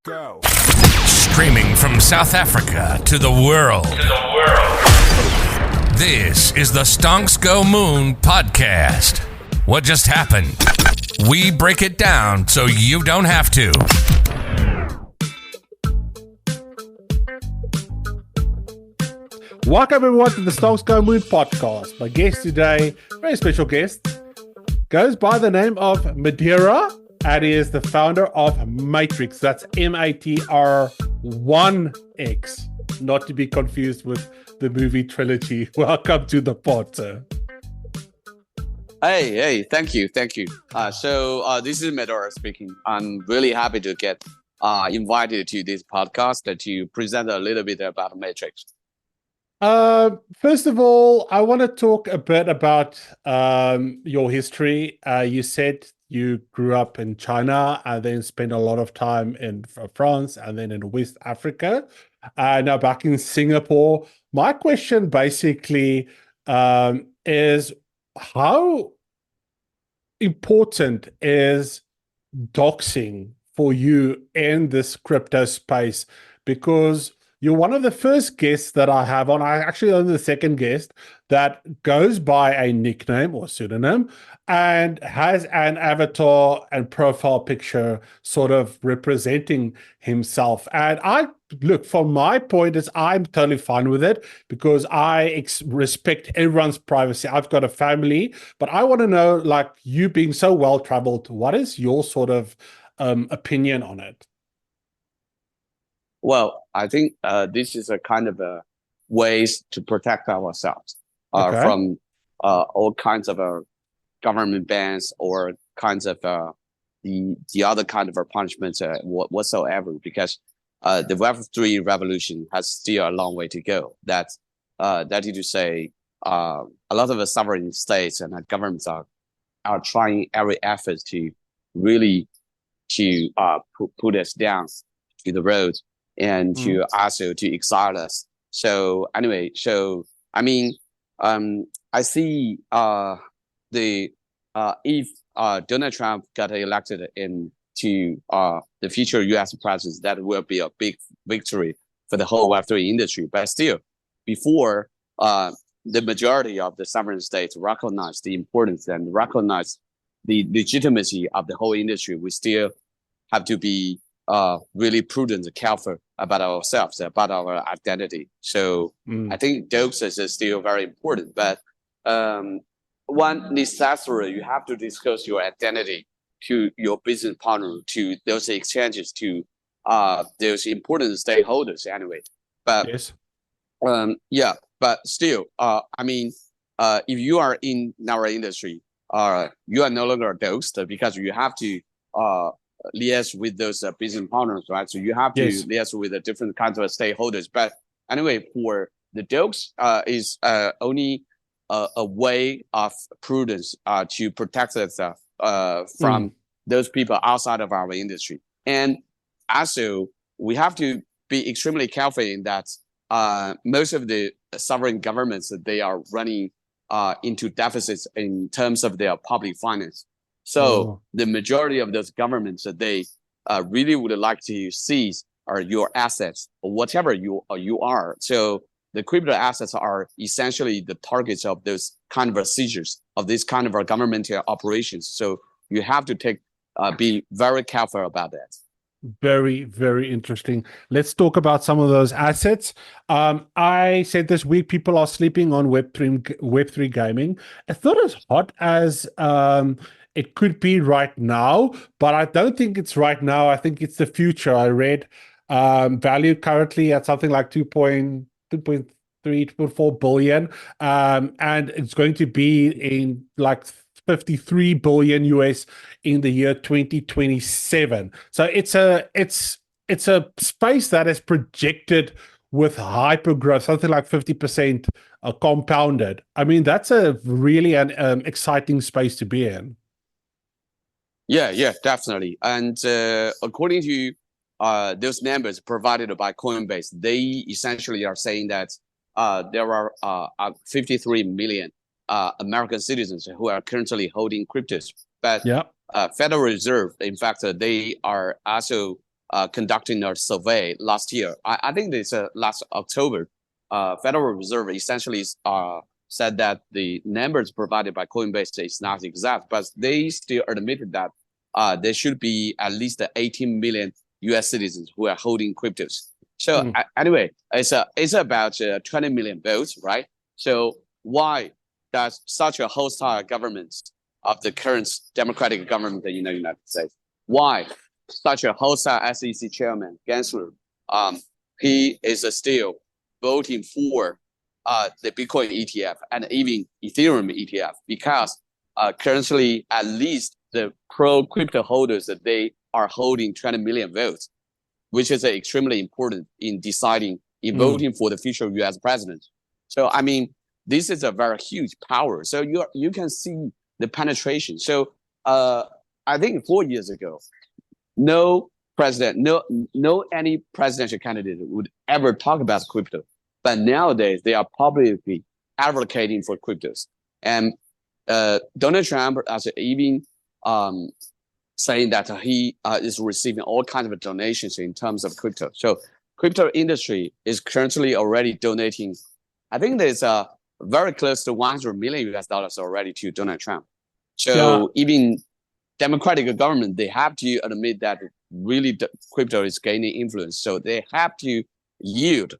Go. Streaming from South Africa to the world. This is the Stonks Go Moon podcast. What just happened? We break it down so you don't have to. Welcome everyone to the Stonks Go Moon podcast. My guest today, very special guest, goes by the name of Madeira, and he is the founder of Matr1x. That's Matr1x, not to be confused with the movie Trilogy. Welcome to the pod, sir. Hey, thank you. So this is Madeira speaking. I'm really happy to get invited to this podcast to present a little bit about Matr1x. First of all, I want to talk a bit about your history. You said you grew up in China and then spent a lot of time in France and then in West Africa. Now back in Singapore. My question basically is, how important is doxxing for you in this crypto space? Because you're one of the first guests that I have on. I actually am the second guest that goes by a nickname or pseudonym and has an avatar and profile picture sort of representing himself. And look, from my point is I'm totally fine with it because I respect everyone's privacy. I've got a family, but I want to know, like, you being so well-traveled, what is your sort of opinion on it? Well, I think this is a kind of a ways to protect ourselves from all kinds of government bans or kinds of the other kind of punishments whatsoever. Because the Web3 revolution has still a long way to go. That is to say, a lot of the sovereign states and governments are trying every effort to really put us down to the road and to also to exile us. So anyway, I mean, I see if Donald Trump got elected into the future U.S. president, that will be a big victory for the whole Web3 industry. But still, before the majority of the sovereign states recognize the importance and recognize the legitimacy of the whole industry, we still have to be really prudent and careful about ourselves, about our identity. So I think doxing is still very important, but one necessary, you have to discuss your identity to your business partner, to those exchanges, to those important stakeholders anyway. But yes. But still, I mean, if you are in our industry, you are no longer doxed because you have to liaise with those business partners, right? So you have to liaise with the different kinds of stakeholders. But anyway, for the dox is only a way of prudence to protect us from those people outside of our industry. And also, we have to be extremely careful in that most of the sovereign governments, they are running into deficits in terms of their public finance. So the majority of those governments, they really would like to seize your assets or whatever you are. So the crypto assets are essentially the targets of those kind of seizures of this kind of governmental operations. So you have to be very careful about that. Very, very interesting. Let's talk about some of those assets. I said this week people are sleeping on Web3 gaming. It's not as hot as it could be right now, but I don't think it's right now. I think it's the future. I read value currently at something like 2.3, 2.4 billion. And it's going to be in like 53 billion US in the year 2027. So it's a space that is projected with hyper growth, something like 50% compounded. I mean, that's a really an exciting space to be in. Yeah, definitely. And according to those numbers provided by Coinbase, they essentially are saying that there are 53 million American citizens who are currently holding cryptos. But Federal Reserve, in fact, they are also conducting a survey last year. I think it's last October. Federal Reserve essentially said that the numbers provided by Coinbase is not exact, but they still admitted that there should be at least 18 million US citizens who are holding cryptos. So anyway, it's about 20 million votes, right? So why does such a hostile government of the current democratic government in the United States, why such a hostile SEC chairman, Gensler, he is still voting for the Bitcoin ETF and even Ethereum ETF? Because currently, at least the pro-crypto holders, that they are holding 20 million votes, which is extremely important in deciding, in voting for the future US president. So, I mean, this is a very huge power. So you can see the penetration. So I think 4 years ago, no any presidential candidate would ever talk about crypto. But nowadays, they are publicly advocating for cryptos. And Donald Trump has even saying that he is receiving all kinds of donations in terms of crypto. So crypto industry is currently already donating, I think there's very close to 100 million US dollars already to Donald Trump. So even democratic government, they have to admit that really crypto is gaining influence. So they have to yield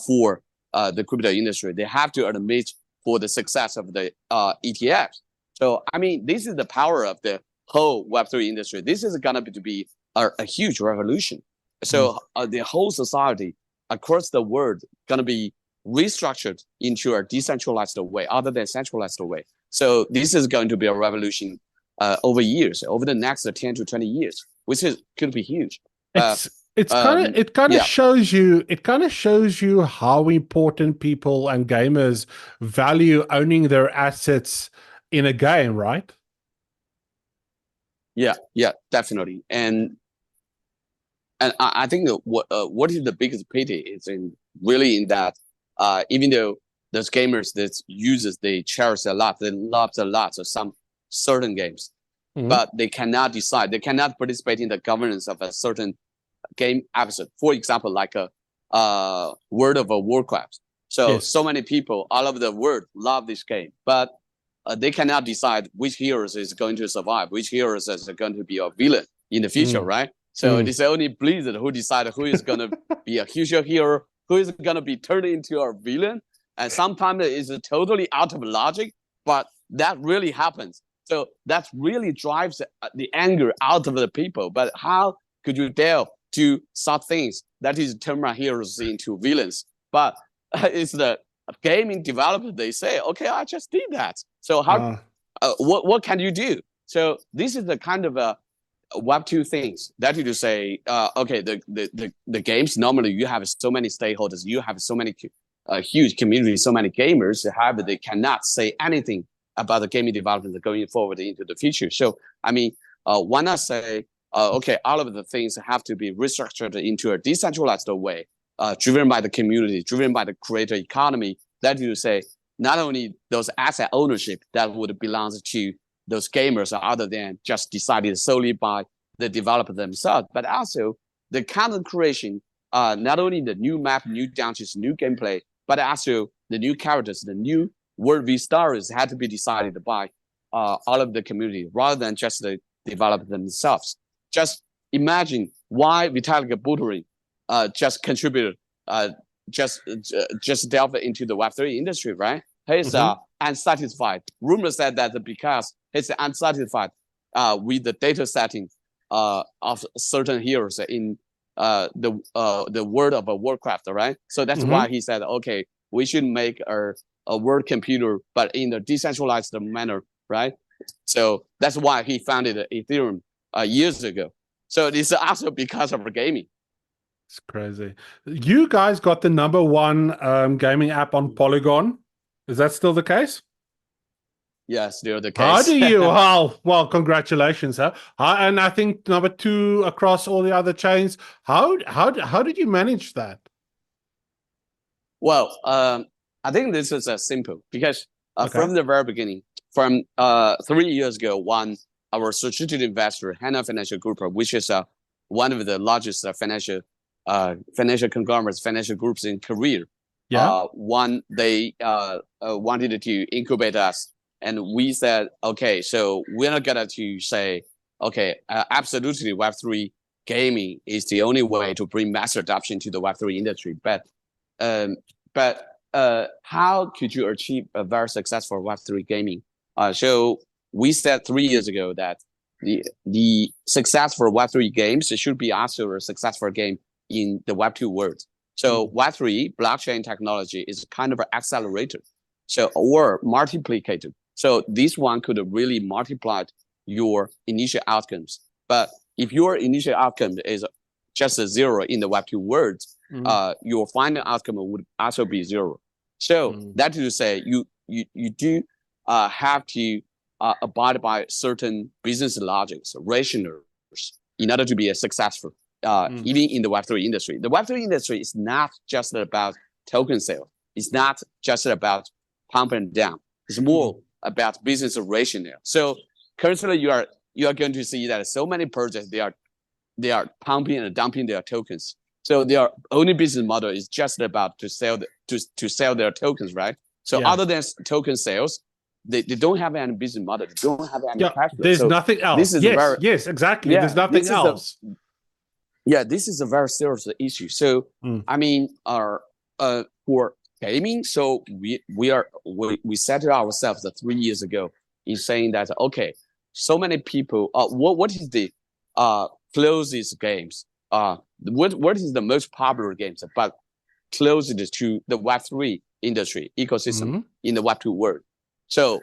for the crypto industry. They have to admit for the success of the ETFs. So, I mean, this is the power of the whole Web3 industry. This is going to be a huge revolution. So the whole society across the world going to be restructured into a decentralized way other than centralized way. So this is going to be a revolution over years, over the next 10 to 20 years, which could be huge. It kind of shows you how important people and gamers value owning their assets in a game, right? Yeah, definitely. And I think that what is the biggest pity is in that even though those gamers, that users, they cherish a lot, they love a lot of some certain games, but they cannot decide, they cannot participate in the governance of a certain game episode. For example, like a World of Warcraft. So many people all over the world love this game, but they cannot decide which heroes is going to survive, which heroes is going to be a villain in the future, right? So it's only Blizzard who decide who is going to be a future hero, who is going to be turned into a villain. And sometimes it's totally out of logic, but that really happens. So that really drives the anger out of the people. But how could you dare to such things that is turn my heroes into villains? But it's the gaming developer, they say, okay, I just did that. So how what can you do? So this is the kind of Web2 things that you just say, okay, the games, normally you have so many stakeholders, you have so many huge community, so many gamers, however, they cannot say anything about the gaming development going forward into the future. So, I mean, why not say, okay, all of the things have to be restructured into a decentralized way, driven by the community, driven by the creator economy, that you say, not only those asset ownership that would belong to those gamers other than just decided solely by the developer themselves, but also the content creation, not only the new map, new dungeons, new gameplay, but also the new characters, the new world view stories had to be decided by all of the community rather than just the developer themselves. Just imagine why Vitalik Buterin just contributed, just delved into the Web3 industry, right? He's unsatisfied. Rumors said that because he's unsatisfied with the data setting of certain heroes in the world of Warcraft, right? So that's why he said, okay, we should make a world computer, but in a decentralized manner, right? So that's why he founded Ethereum years ago. So it's also because of gaming. It's crazy. You guys got the #1 gaming app on Polygon. Is that still the case? Yeah, still the case. How do you? Well, congratulations, huh? And I think #2 across all the other chains. How did you manage that? Well, I think this is simple because from the very beginning, from 3 years ago, when our strategic investor, Hana Financial Group, which is one of the largest financial conglomerates, financial groups in Korea. Yeah. One, they wanted to incubate us, and we said, okay, so we're not gonna to say, okay, absolutely Web3 gaming is the only way to bring mass adoption to the Web3 industry. But how could you achieve a very successful Web3 gaming? So we said 3 years ago that the successful Web3 games should be also a successful game in the Web2 world. So Web3 blockchain technology is kind of an accelerator, or multiplicator. So this one could really multiply your initial outcomes. But if your initial outcome is just a zero in the Web2 world, your final outcome would also be zero. So that is to say, you do have to abide by certain business logics, rationals, in order to be a successful, even in the Web3 industry. The Web3 industry is not just about token sales. It's not just about pump and down. It's more about business rationale. So currently, you are going to see that so many projects they are pumping and dumping their tokens. So their only business model is just about to sell their tokens, right? So other than token sales, they don't have any business model. They don't have any cash flow. There's so nothing else. This is yes, exactly. There's nothing else. This is a very serious issue. So I mean, for gaming, so we set it ourselves 3 years ago in saying that, okay, so many people, what is the closest games? What is the most popular games, but closest to the Web3 industry ecosystem in the Web2 world? So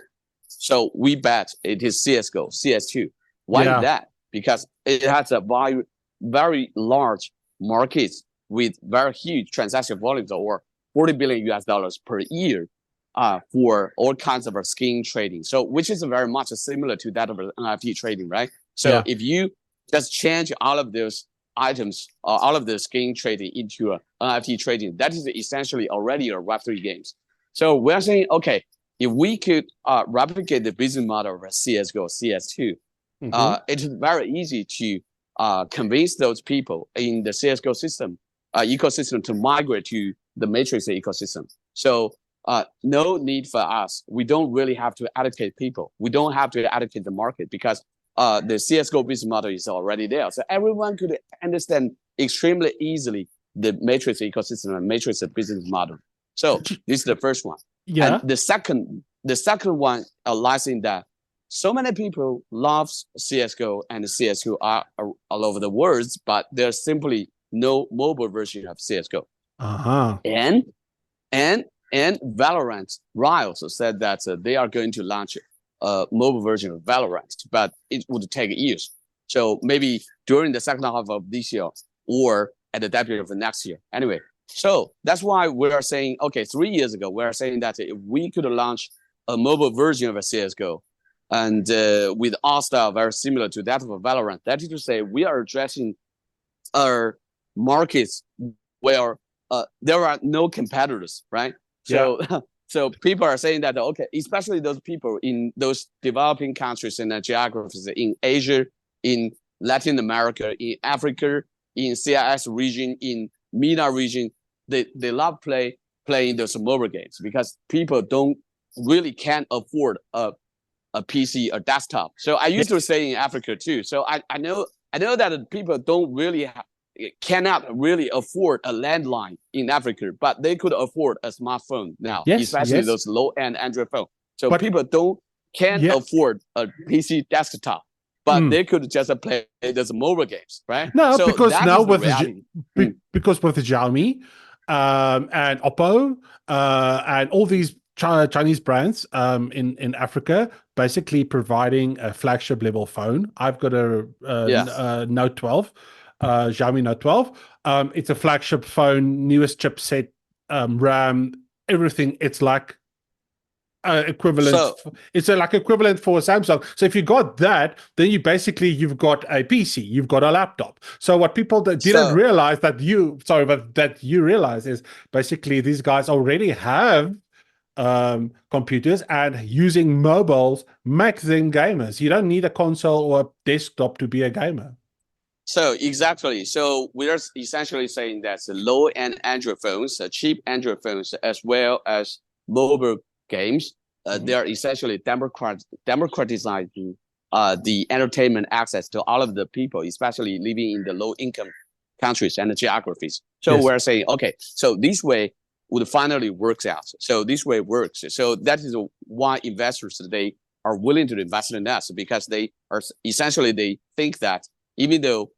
we bet it is CSGO, CS2. Why is that? Because it has a very large market with very huge transaction volumes, or $40 billion US per year, for all kinds of skin trading. So which is very much similar to that of NFT trading, right? So if you just change all of those items, all of the skin trading into NFT trading, that is essentially already a Web3 games. So we're saying, okay, if we could replicate the business model of CSGO, CS2, it's very easy to convince those people in the CSGO system, ecosystem, to migrate to the Matrix ecosystem. So no need for us. We don't really have to allocate people. We don't have to allocate the market, because the CSGO business model is already there. So everyone could understand extremely easily the Matrix ecosystem and Matrix business model. So this is the first one. And the second one lies in that so many people love CSGO and CS2 are all over the world, but there's simply no mobile version of CSGO. And Valorant, Riot also said that they are going to launch a mobile version of Valorant, but it would take years. So maybe during the second half of this year, or at the debut of the next year. Anyway, so that's why we are saying, okay, 3 years ago, we are saying that if we could launch a mobile version of a CSGO, and with art style very similar to that of a Valorant, that is to say, we are addressing our markets where there are no competitors, right? So people are saying that, okay, especially those people in those developing countries and geographies in Asia, in Latin America, in Africa, in CIS region, in MENA region, they love playing those mobile games, because people don't really can't afford a PC or desktop. So I used to say in Africa too. So I know that people don't really cannot really afford a landline in Africa, but they could afford a smartphone now, especially those low-end Android phones. So people can't afford a PC desktop, but they could just play those mobile games, right? No, so because now with because with the Xiaomi and Oppo and all these Chinese brands in Africa, basically providing a flagship level phone. I've got a Note 12. Xiaomi Note 12. It's a flagship phone, newest chipset, RAM, everything. It's like equivalent. It's like equivalent for Samsung. So if you got that, then you've got a PC, you've got a laptop. So what people didn't realize that you realize is basically these guys already have computers, and using mobiles makes them gamers. You don't need a console or a desktop to be a gamer. So exactly. So we're essentially saying that the low-end Android phones, cheap Android phones, as well as mobile games, they are essentially democratizing the entertainment access to all of the people, especially living in the low-income countries and the geographies. So Yes. we're saying, okay, so this way would finally works out. So this way works. So that is why investors today are willing to invest in us, because they are essentially, they think that even though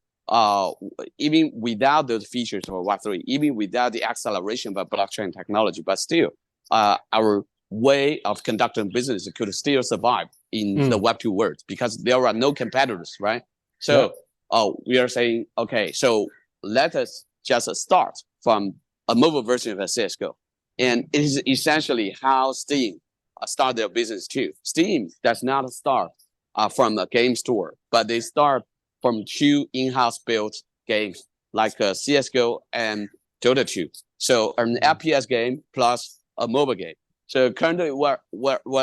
even without those features of Web3, even without the acceleration of blockchain technology, but still our way of conducting business could still survive in the Web2 world, because there are no competitors, right? So we are saying, okay, so let us just start from a mobile version of a CSGO. And it is essentially how Steam start their business too. Steam does not start from a game store, but they start from two in-house built games like CSGO and Dota 2. So an FPS game plus a mobile game. So currently, we're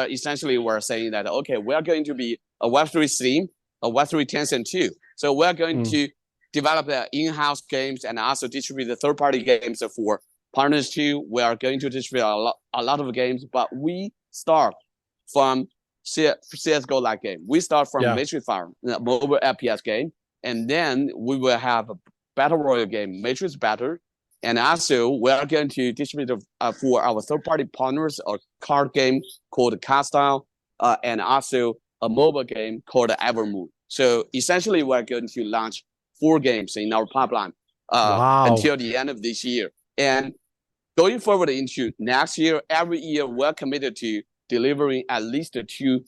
essentially saying that, okay, we're going to be a Web3 Steam, a Web3 Tencent too. So we're going to develop the in-house games and also distribute the third-party games for partners too. We are going to distribute a lot of games, but we start from CSGO like game. We start from Matr1x Fire, a mobile FPS game, and then we will have a battle royale game, Matrix Battle, and also we are going to distribute for our third-party partners a card game called Castile, and also a mobile game called Evermoon. So essentially, we're going to launch 4 games in our pipeline until the end of this year. And going forward into next year, every year we're committed to delivering at least two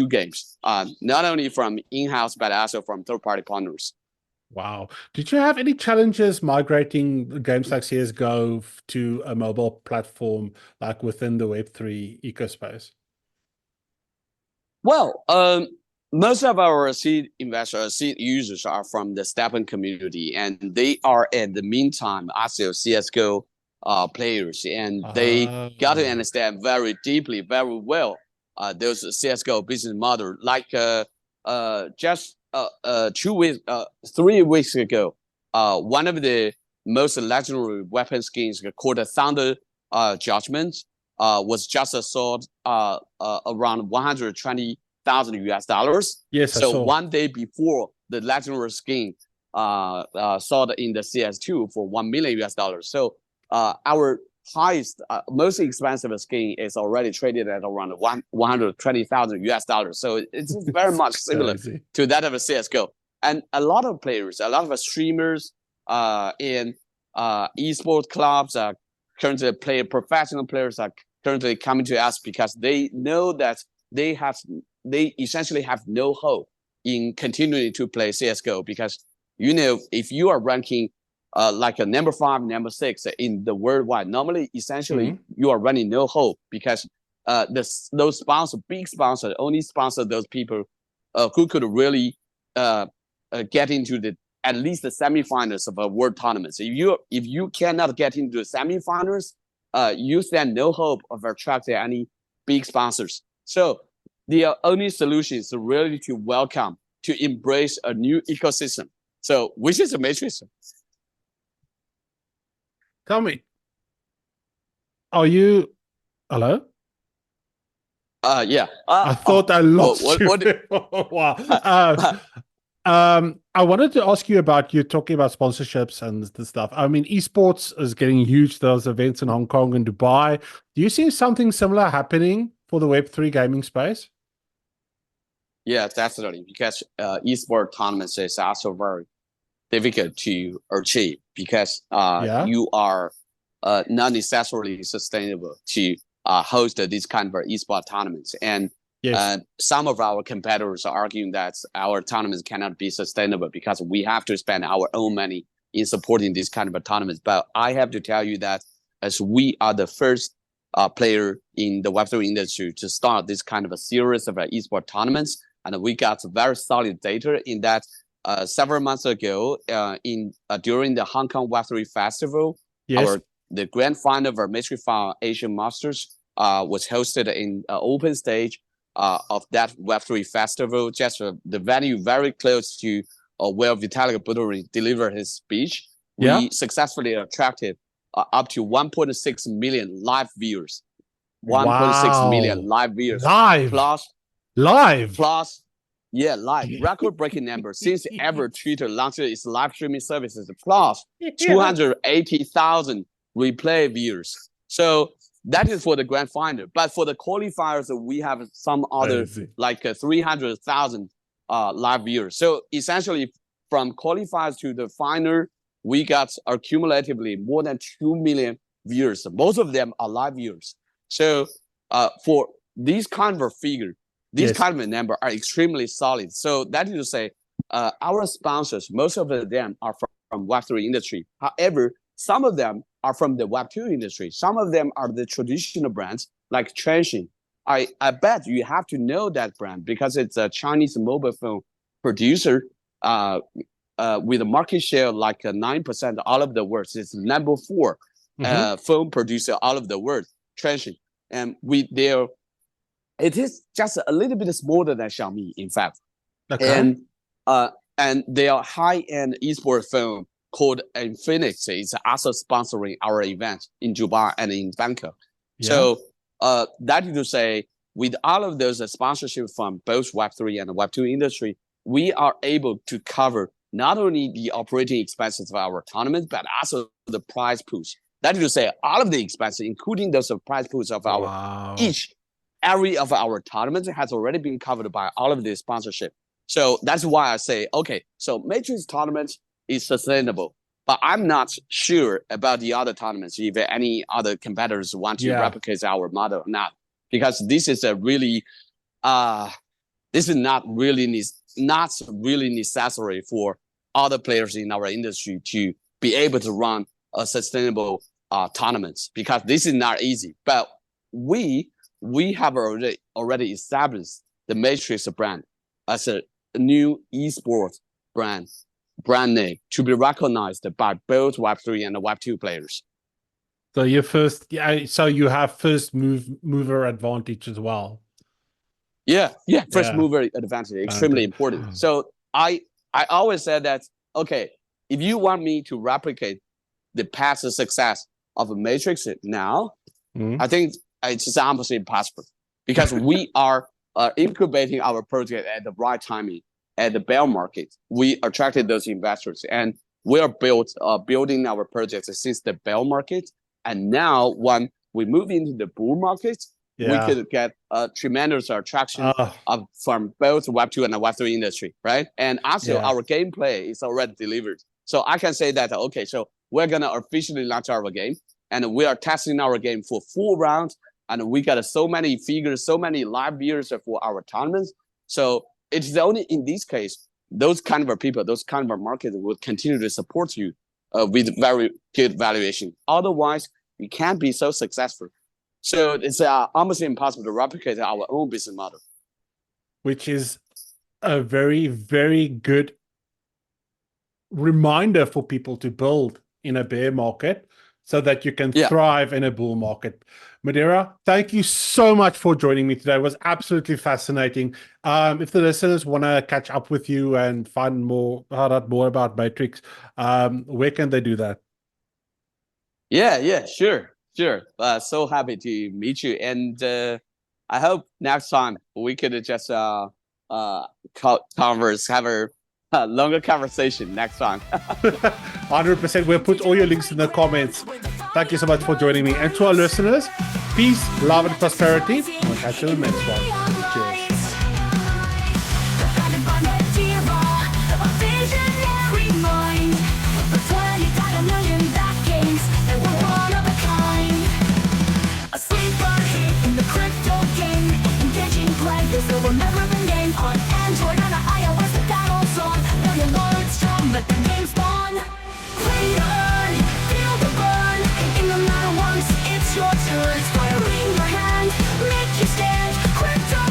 games, not only from in-house but also from third-party partners. Wow. Did you have any challenges migrating games like CSGO to a mobile platform, like within the Web3 ecospace? Well, most of our seed investors, seed users are from the Steppen community, and they are in the meantime also CSGO players, and they got to understand very deeply, very well those CSGO business model. Like just 3 weeks ago, one of the most legendary weapon skins called the Thunder Judgment was just sold around $120,000. Yes, so one day before the legendary skin sold in the CS2 for $1 million. So our highest, most expensive skin is already traded at around $120,000. So it's very much similar to that of a CSGO. And a lot of players, a lot of streamers in esports clubs are currently professional players are currently coming to us because they know that they essentially have no hope in continuing to play CSGO, because if you are ranking like a number 5, number 6 in the worldwide, normally essentially you are running no hope, because those sponsors, big sponsors, only sponsor those people who could really get into at least the semifinals of a world tournament. So if you cannot get into the semifinals, you stand no hope of attracting any big sponsors. So the only solution is really to embrace a new ecosystem. So which is a Matrix. Tell me, are you hello? Yeah. I thought I lost you. Wow. I wanted to ask you about, you talking about sponsorships and the stuff. I mean, esports is getting huge. There's events in Hong Kong and Dubai. Do you see something similar happening for the Web3 gaming space? Yeah, definitely. Because esport tournaments is also very difficult to achieve, because you are not necessarily sustainable to host these kind of esport tournaments. And some of our competitors are arguing that our tournaments cannot be sustainable because we have to spend our own money in supporting these kind of tournaments. But I have to tell you that as we are the first player in the Web3 industry to start this kind of a series of esport tournaments, and we got very solid data in that. Several months ago, during the Hong Kong Web3 Festival, the grand final of our Matr1x Fire Asian Masters was hosted in an open stage of that Web3 festival. Just the venue very close to where Vitalik Buterin delivered his speech, Yeah. we successfully attracted up to 1.6 million live viewers. 1.6 Wow. million live viewers. Live. Plus, Live. live. Record-breaking number since ever Twitter launched its live streaming services. Plus, Yeah. 280,000 replay viewers. So that is for the grand final. But for the qualifiers, we have some other Crazy. like 300,000 live viewers. So essentially, from qualifiers to the final, we got accumulatively more than 2 million viewers. Most of them are live viewers. So for these kind of figure, these Yes. kind of number are extremely solid. So that is to say, our sponsors, most of them are from Web3 industry. However, some of them are from the Web2 industry. Some of them are the traditional brands like Transsion. I bet you have to know that brand because it's a Chinese mobile phone producer with a market share like 9% all of the world. It's number 4 phone producer all of the world, Transsion. And it is just a little bit smaller than Xiaomi, in fact. Okay. And their high-end esports phone called Infinix is also sponsoring our event in Dubai and in Bangkok. Yeah. So that is to say, with all of those sponsorship from both Web3 and Web2 industry, we are able to cover not only the operating expenses of our tournament, but also the prize pools. That is to say, all of the expenses, including those prize pools of our each area of our tournament has already been covered by all of this sponsorship. So that's why I say, okay, so Matr1x tournament is sustainable, but I'm not sure about the other tournaments, if any other competitors want to replicate our model or not, because this is a really, this is not really necessary for other players in our industry to be able to run a sustainable tournaments, because this is not easy. But we have already established the Matr1x brand as a new esports brand name to be recognized by both Web3 and Web2 players. So you have first mover advantage as well. First mover advantage, extremely important. So I always said that, okay, if you want me to replicate the past success of Matr1x now, I think it's almost impossible, because we are incubating our project at the right timing, at the bear market. We attracted those investors, and we are building our project since the bear market. And now when we move into the bull market, we could get a tremendous attraction from both Web2 and the Web3 industry, right? And also our gameplay is already delivered. So I can say that, okay, so we're going to officially launch our game, and we are testing our game for 4 rounds, and we got so many figures, so many live viewers for our tournaments. So it's only in this case, those kind of people, those kind of markets will continue to support you with very good valuation. Otherwise, you can't be so successful. So it's almost impossible to replicate our own business model. Which is a very, very good reminder for people to build in a bear market so that you can thrive in a bull market. Madeira, thank you so much for joining me today. It was absolutely fascinating. If the listeners want to catch up with you and find out more about Matr1x, where can they do that? Sure. So happy to meet you, and I hope next time we could just converse, have a longer conversation next time. 100%. We'll put all your links in the comments. Thank you so much for joining me, and to our listeners, peace, love, and prosperity. We'll catch you in the next one. Cheers. So we'll never been game on Android and iOS, the battle song. Million lords strong, but the game's spawn. Play to earn, feel the burn. In the Matr1x, it's your turn. Firing your hand, make you stand. Crypto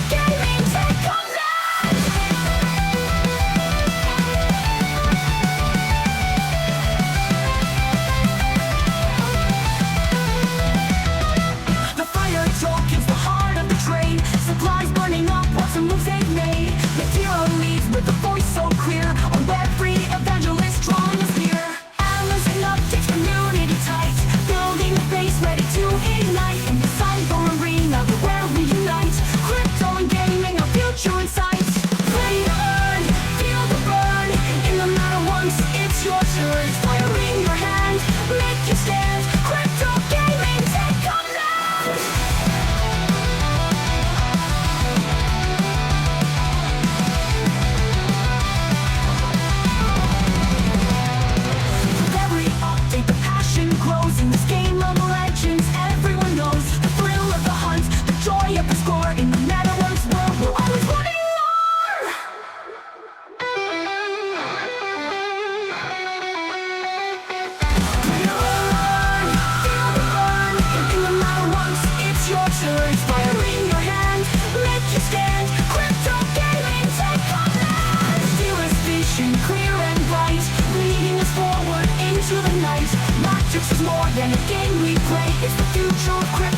more than a game we play. It's the future of crypto.